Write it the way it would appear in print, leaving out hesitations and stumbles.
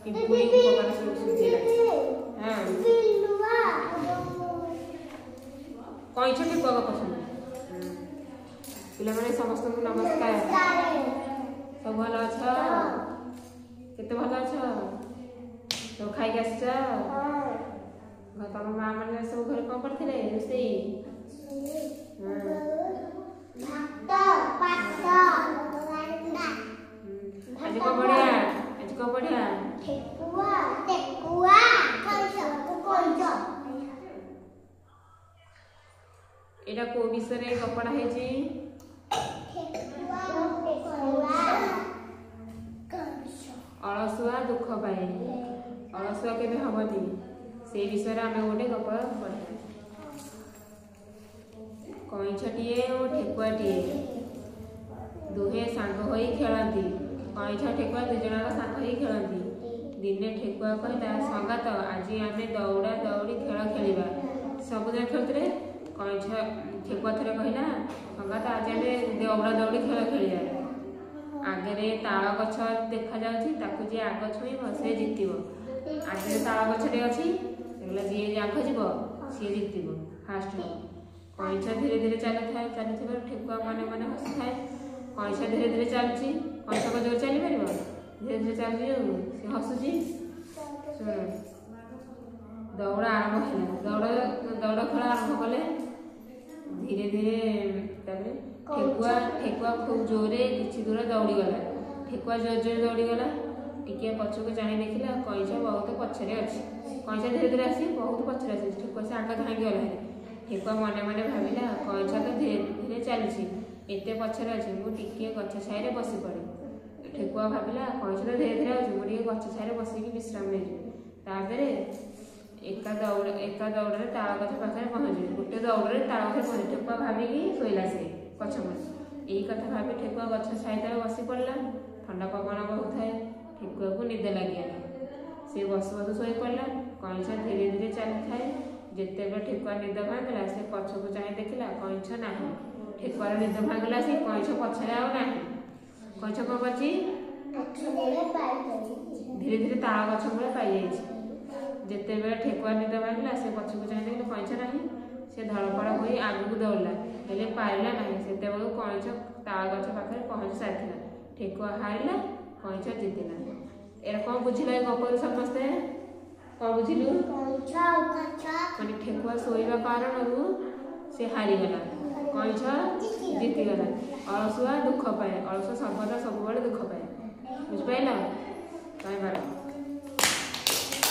पिंपुड़ी पकाना सब सुझेला हां कइछ ठेकुआ को पसंद पिला माने समस्त को नमस्कार सब भलो अछ केते भलो अछ तो खाई के आछ हां तम मां माने सब घर को करथिले रोसई आज को बढ़िया ठेकुआ एटा को विषय रे कपड़ा है जी अलसुआ दुख पाए अलसुआ केबे हबनी से विषय रे आमे गोटे कपड़ा पढ़ा कइछटिए और ठेकुआटिए दुहे सांग होई खेलती कइछ ठेकुआ दुजणा सांग होई खेलती दिने ठेकुआ कहला संगात आज आमे दौड़ा दौड़ी खेल खेलिबा सबुदिन खेलतरे कइछ ठेकुआ थरे कहला संगात आज आमे दौड़ा दौड़ी खेल खेलिबा आगे ताल गछ देखा जाउची ताकू जे आग छुईब से जितिबो आगे ताल गछटे अछि एगला जे आग जीवो से जितिबो फास्ट कइछ धीरे धीरे चलि ठेकुआ माने माने हसी थाए कइछ धीरे धीरे चलची कइछ को जोर चली परबो धीरे धीरे चलजी से हसुची सुन दौड़ा आरंभ होला दौड़ खेल आरंभ कले धीरे धीरे तबे ठेकुआ खूब जोरे किछि दूर दौड़ी गला ठेकुआ जोर जोर दौड़ी गला टिके पछको जानि देखिला कइछ बहुत पछरे अछि कइछ धीरे धीरे आसी बहुत पछरे आसी ठेकुआ से आगे भांगी गला ठेकुआ मने मने भाविला कइछ तो धीरे धीरे चलछि एते पछरे अछि मु टिके गछ छाइरे बसी पड़े ठेकुआ भाविला कइछ तो धीरे धीरे अछि मु टिके गछ छाइरे बसी की विश्राम नै ताबेरे एका दौड़ रे ताल गछ पाखरे पहुंची गुटे दौड़ रे ताल गछ पहुंची ठेकुआ भाबी की सोइला से पछम एई कथा भाबी ठेकुआ गछ छाइरे बसी पड़ला ठंडा पवन बहुत थाए ठेकुआ को निद लागिया से बस बस सोई पड़ला कइछ धीरे धीरे चली थाए जेते बे ठेकुआ निद भागला से पछको चाहि देखिला कइछ नाही ठेकुआ निद भागला से कइछ पछरे आ नाही कइछ को बची धीरे धीरे ताल गछ मूले पाई जाइछि जेते बे ठेकुआ निद भागला से पछको चाहि देखिला कइछ नाही से धड़पड़ होई आगु दौड़ला हेले पाइला नाही सेते बेलु कइछ ताल गछ पाखरे पहुंच साथिला ठेकुआ हारिला कइछ जितिला एरा कोन बुझिला गपर समस्ते कोन बुझिलु माने ठेकुआ सोइबा कारणरू से हारि गला कइछ जीति गला अलसुआ दुख पाए अलसुआ सर्वदा सब बेले दुख पाए बुझ पाइला काय बार